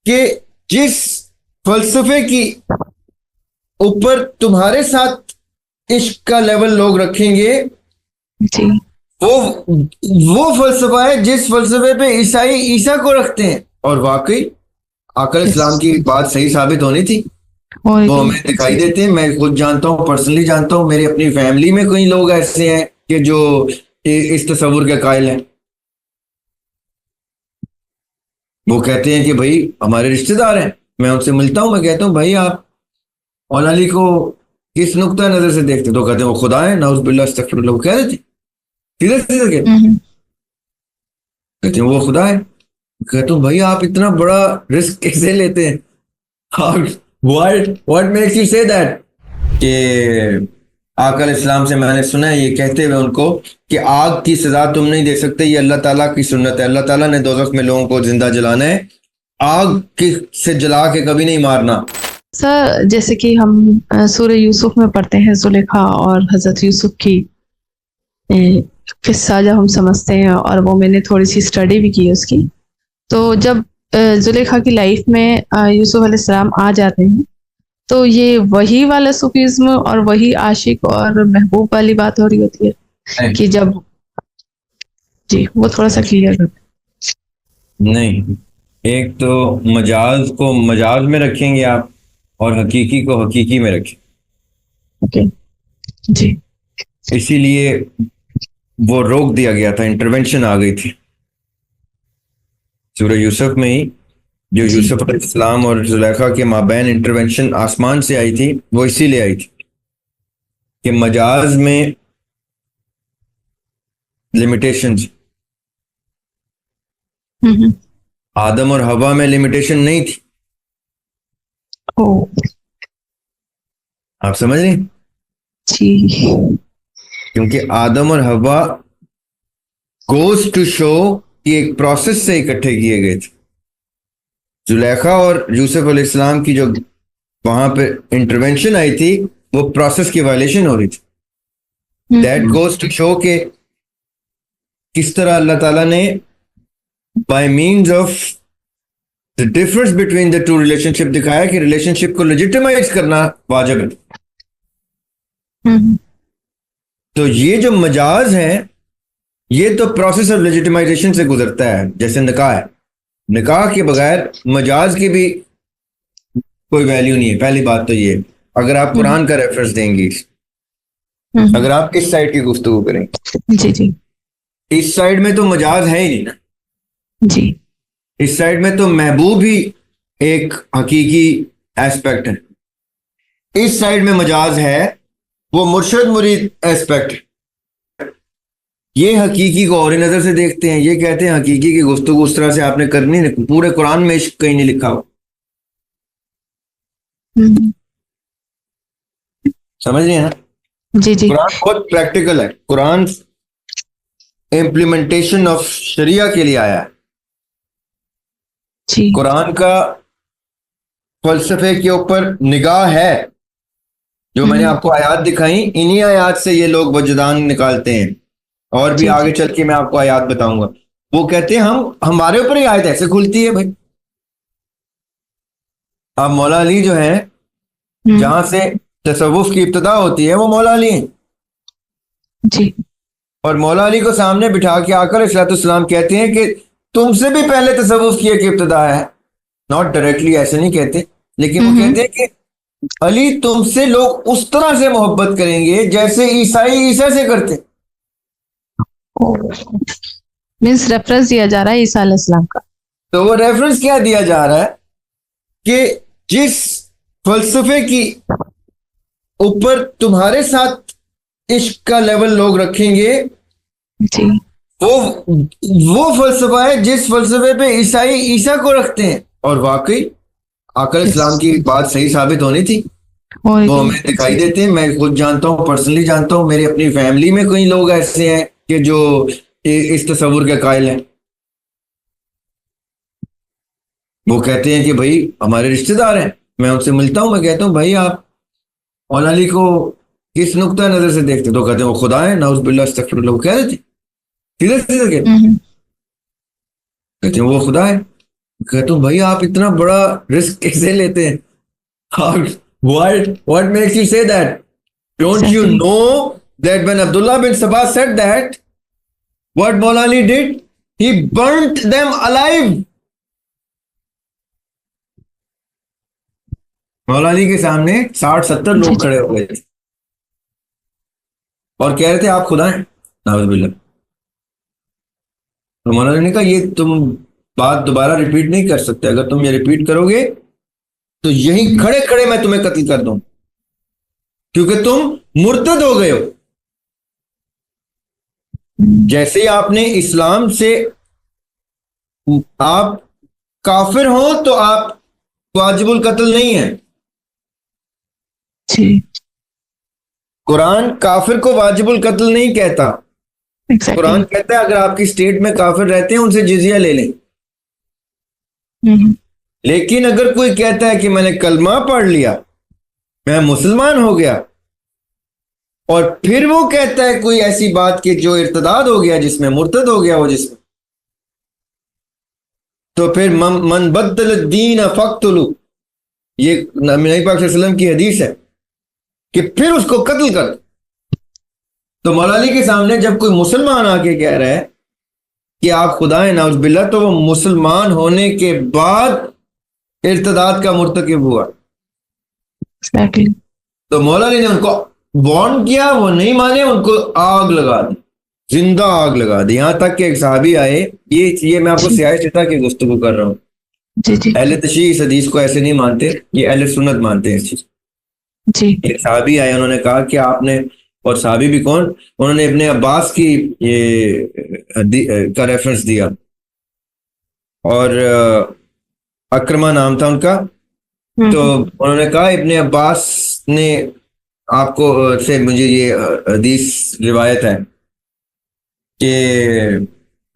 कि जिस फलसफे की ऊपर तुम्हारे साथ इश्क का लेवल लोग रखेंगे, जी वो फलसफा है जिस फलसफे पे ईसाई ईसा को रखते हैं। और वाकई आकर इस्लाम की बात सही साबित होनी थी। और वो हमें दिखाई जी देते हैं। मैं खुद जानता हूँ, पर्सनली जानता हूँ, मेरी अपनी फैमिली में कई लोग ऐसे हैं कि जो इस तस्वुर के कायल हैं। वो कहते हैं कि भाई हमारे रिश्तेदार हैं, मैं उनसे मिलता हूँ, मैं कहता हूँ भाई आप मौला अली को किस नुक्ता नजर से देखते? तो कहते हैं वो खुदा है, नाउज़ बिल्लाह अस्तगफिरुल्लाह। वो कह देते सीधे सीधे कहते हैं वो खुदा है। कहता हूँ भाई आप इतना बड़ा रिस्क कैसे लेते हैं? और what makes you say that? कि आकल इस्लाम से मैंने सुना है ये कहते हुए उनको कि आग की सजा तुम नहीं दे सकते, ये अल्लाह ताला की सुन्नत है। अल्लाह ताला ने दोज़ख में लोगों को जिंदा जलाना है, आग की से जला के कभी नहीं मारना। सर, जैसे कि हम सूरह यूसुफ में पढ़ते हैं जुलेखा और हजरत यूसुफ की किस्सा जब हम समझते हैं, और वो मैंने थोड़ी सी स्टडी भी की उसकी। तो जब जुलेखा की लाइफ में यूसुफ अलैहिस्सलाम आ जाते हैं, तो ये वही वाला सूफीज्म और वही आशिक और महबूब वाली बात हो रही होती है कि जब जी वो थोड़ा सा क्लियर कर। नहीं, एक तो मजाज को मजाज में रखेंगे आप और हकीकी को हकीकी में रखें। ओके जी इसीलिए वो रोक दिया गया था, इंटरवेंशन आ गई थी सूरह यूसुफ में ही। जो जी यूसुफ अलैहिस्सलाम और जुलेखा के माबैन इंटरवेंशन आसमान से आई थी, वो इसीलिए आई थी कि मजाज में लिमिटेशंस। हम्म आदम और हवा में लिमिटेशन नहीं थी। ओ आप समझ रहे हैं? जी क्योंकि आदम और हवा गोज टू शो कि एक प्रोसेस से इकट्ठे किए गए थे। जुलेखा और यूसुफ अलैहिस्सलाम की जो वहां पे इंटरवेंशन आई थी, वो प्रोसेस की वायलेशन हो रही थी। दैट गोज टू शो के किस तरह अल्लाह ताला ने bye means of the difference between the two relationship दिखाया कि रिलेशनशिप को लेजिटिमाइज करना वाजिब है। तो ये जो मजाज है, ये तो प्रोसेस ऑफ लेजिटिमाइजेशन से गुजरता है। जैसे निकाह है, निकाह के बगैर मजाज की भी कोई वैल्यू नहीं है। पहली बात तो ये, अगर आप कुरान का रेफरेंस देंगे, अगर आप किस साइड की गुफ्तगू करें, जी जी इस साइड में तो मजाज है ही नहीं ना। जी इस साइड में तो महबूब ही एक हकीकी एस्पेक्ट है। इस साइड में मजाज है, वो मुर्शद मुरीद एस्पेक्ट है। ये हकीकी को और ही नजर से देखते हैं। ये कहते हैं हकीकी की गुफ्तगू उस तरह से आपने करनी नहीं, पूरे कुरान में इश्क कहीं नहीं लिखा हो। समझ रहे हैं ना? जी जी कुरान बहुत प्रैक्टिकल है। कुरान इम्प्लीमेंटेशन ऑफ शरिया के लिए आया है। जी कुरान का फलसफे के ऊपर निगाह है। जो मैंने आपको आयात दिखाई, इन्हीं आयात से ये लोग वजदान निकालते हैं। और भी जी आगे चल के मैं आपको आयात बताऊंगा। वो कहते हैं हम हमारे ऊपर ही आयत ऐसे खुलती है भाई। अब मौला अली जो है, जहां से तसव्वुफ की इब्तिदा होती है, वो मौला अली हैं। जी और मौला अली को सामने बिठा के आकर अलैहिस्सलाम कहते हैं कि तुमसे भी पहले तसव्वुफ की एक इब्तिदा है। नॉट डायरेक्टली ऐसे नहीं कहते, लेकिन वो कहते हैं कि अली तुमसे लोग उस तरह से मोहब्बत करेंगे जैसे ईसाई ईसा से करते। मीन्स रेफरेंस दिया जा रहा है ईसा अलैहिस्सलाम का। तो वो रेफरेंस क्या दिया जा रहा है कि जिस फलसफे की ऊपर तुम्हारे साथ इश्क का लेवल लोग रखेंगे, जी वो फलसफा है जिस फलसफे पे ईसाई ईसा को रखते हैं। और वाकई आकर इस्लाम की बात सही साबित होनी थी। वो हमें दिखाई देते हैं। मैं खुद जानता हूँ, पर्सनली जानता हूँ, मेरी अपनी फैमिली में कई लोग ऐसे हैं कि जो इस तस्वुर के कायल हैं। वो कहते हैं कि भाई हमारे रिश्तेदार हैं, मैं उनसे मिलता हूँ, मैं कहता हूँ भाई आप मौला अली को किस नुक्ता नजर से देखते? तो कहते हैं वो खुदा है, नाउज़ बिल्लाह अस्तगफिरुल्लाह। वो कह देते सीधे सीधे कहते हैं वो खुदा है। कहता हूँ भाई आप इतना बड़ा रिस्क कैसे लेते हैं? और what makes you say that? Don't you Exactly. know that when Abdullah bin Sabah said that, what Maula Ali did? He burnt them alive. मौला अली के सामने 60-70 जी लोग जी। खड़े हो गए थे और कह रहे थे आप खुदा हैं, नाउज़ुबिल्लाह। तो मौला अली ने कहा ये तुम बात दोबारा रिपीट नहीं कर सकते, अगर तुम ये रिपीट करोगे तो यहीं खड़े खड़े मैं तुम्हें कत्ल कर दूं, क्योंकि तुम मुर्तद हो गए हो। जैसे ही आपने इस्लाम से आप काफिर हो तो आप वाजिबुल कत्ल नहीं है। जी। कुरान काफिर को वाजिबुल कत्ल नहीं कहता। कुरान एग्जैक्टली। कहता है अगर आपकी स्टेट में काफिर रहते हैं उनसे जिजिया ले लें। लेकिन अगर कोई कहता है कि मैंने कलमा पढ़ लिया, मैं मुसलमान हो गया, और फिर वो कहता है कोई ऐसी बात कि जो इर्तदाद हो गया, जिसमें मुर्तद हो गया वो, जिसमें, तो फिर मन बद्दल दीन फक्तुलू, ये नबी पाक सल्लल्लाहु अलैहि वसल्लम की हदीस है कि फिर उसको कत्ल कर। तो मौला अली के सामने जब कोई मुसलमान आके कह रहा है कि आप खुदा हैं नाउज़ुबिल्लाह, तो वो मुसलमान होने के बाद इर्तदाद का मुर्तकिब हुआ। एग्जैक्टली। तो मौला अली ने उनको वार्न किया, वो नहीं माने, उनको आग लगा दी, जिंदा आग लगा दी। यहां तक कि एक साहबी आए, ये मैं आपको सियाह चिता की गुफ्तगू कर रहा हूँ। जी जी अहले तशरीह इस हदीस को ऐसे नहीं मानते, ये अहले सुन्नत मानते हैं इस चीज। जी। एक साहबी आए, उन्होंने कहा कि आपने, और साहबी भी कौन, उन्होंने इब्ने अब्बास की ये का रेफरेंस दिया, और अक्रमा नाम था उनका। तो उन्होंने कहा इब्ने अब्बास ने आपको से मुझे ये हदीस रिवायत है कि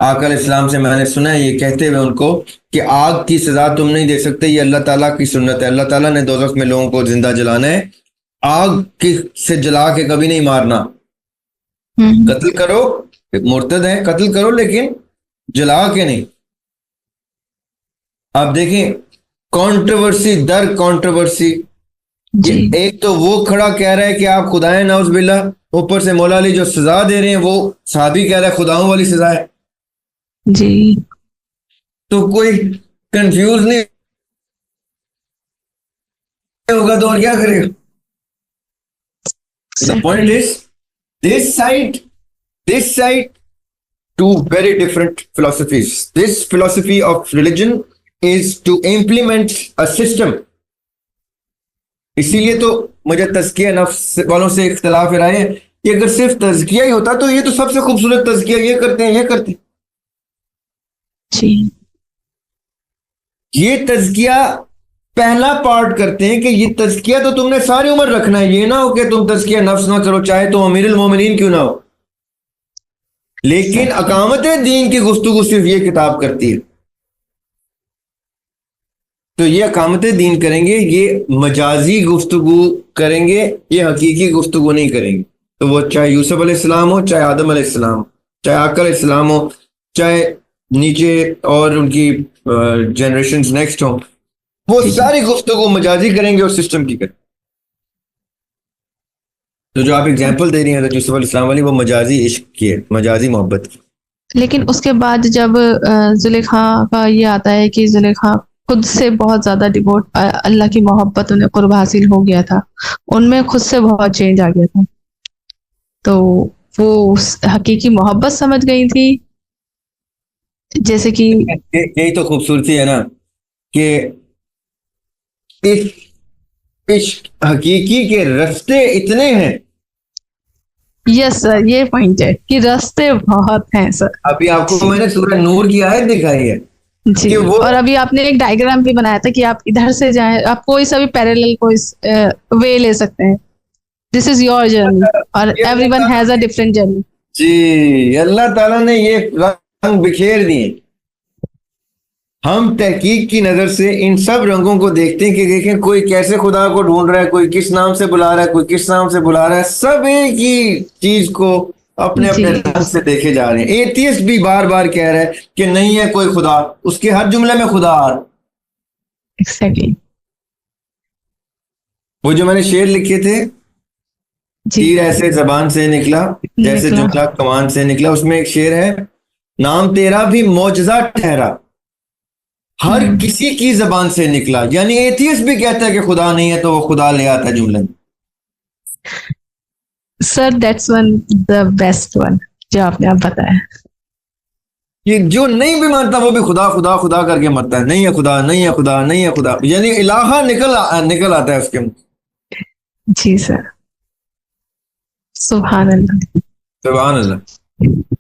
आका अलैहिस्सलाम से मैंने सुना है ये कहते हुए उनको कि आग की सजा तुम नहीं दे सकते, ये अल्लाह ताला की सुन्नत है। अल्लाह ताला ने दोज़ख में लोगों को जिंदा जलाना है, आग की से जला के कभी नहीं मारना। कत्ल करो, मुर्तद है, कत्ल करो, लेकिन जला के नहीं। आप देखें कंट्रोवर्सी दर कंट्रोवर्सी। जी एक तो वो खड़ा कह रहा है कि आप खुदा हैं नाउज़ुबिल्लाह, ऊपर से मौला अली जो सजा दे रहे हैं वो साहबी कह रहा है खुदाओं वाली सजा है। जी। तो कोई कंफ्यूज नहीं होगा तो और क्या करेगा? The point is this side two very different philosophies. This philosophy of religion is to implement a system. इसीलिए तो मुझे तज़किया नफ्स वालों से इख्तिलाफ राय है कि अगर सिर्फ तज़किया ही होता तो ये तो सबसे खूबसूरत तज़किया ये करते हैं, ये करते हैं। जी। ये तज़किया पहला पार्ट करते हैं कि ये तज़किया तो तुमने सारी उम्र रखना है, ये ना हो कि तुम तज़किया नफ्स ना करो, चाहे तुम अमीरुल मोमिनीन क्यों ना हो। लेकिन अकामत दीन की गुफ्तगू सिर्फ ये किताब करती है। तो ये अकामत दीन करेंगे, ये मजाजी गुफ्तगू करेंगे, ये हकीकी गुफ्तगू नहीं करेंगे। तो वो चाहे यूसुफ अलैहिस्सलाम हो, चाहे आदम अलैहिस्सलाम हो, चाहे आका अलैहिस्सलाम हो, चाहे नीचे और उनकी जनरेशंस नेक्स्ट हो, वो सारी गुफ्तगू मजाजी करेंगे और सिस्टम की करेंगे। तो जो आप एग्जाम्पल दे रही हैं यूसुफ अलैहिस्सलाम वाली, वो मजाजी इश्क की है, मजाजी मोहब्बत की। लेकिन उसके बाद जब जुलेखा का ये आता है कि जुलेखा खुद से बहुत ज्यादा डिवोट, अल्लाह की मोहब्बत उन्हें कुर्ब हासिल हो गया था, उनमें खुद से बहुत चेंज आ गया था, तो वो हकीकी मोहब्बत समझ गई थी। जैसे कि यही तो खूबसूरती है ना कि इस इश्क हकीकी के रास्ते इतने हैं। यस सर, ये पॉइंट है कि रास्ते बहुत हैं सर। अभी आपको मैंने सूरह नूर की आयत दिखाई है जी। कि वो, और अभी आपने एक डायग्राम भी बनाया था कि आप इधर से जाएं, आप कोई सा भी पैरेलल कोई वे ले सकते हैं। दिस इज योर जर्नी और everyone has a different journey. जी, अल्लाह ताला ने ये रंग बिखेर दिए। हम तहकीक की नजर से इन सब रंगों को देखते हैं कि देखें कोई कैसे खुदा को ढूंढ रहा है, कोई किस नाम से बुला रहा है, कोई किस नाम से बुला रहा है, सब एक ही चीज को अपने अपने जी ढंग से देखे जा रहे हैं। एथियस्ट भी बार बार कह रहा है कि नहीं है कोई खुदा, उसके हर जुमले में खुदा आ रहा। एग्जैक्टली। वो जो मैंने शेर लिखे थे, जी तीर ऐसे जबान से निकला जैसे निकला। जुमला कमान से निकला, उसमें एक शेर है, नाम तेरा भी मौजजा ठहरा, हर हम्म। किसी की जबान से निकला। यानी एथियस्ट भी कहता है कि खुदा नहीं है तो वो खुदा ले आता है जुमले में। Sir that's one the best one जो आपने आप बताया। ये जो नहीं भी मानता वो भी खुदा खुदा खुदा करके मरता है, नहीं है खुदा, नहीं है खुदा, नहीं है खुदा, यानी इलाहा निकल आता है उसके मुंह। जी सर। सुभान अल्लाह। सुभान अल्लाह।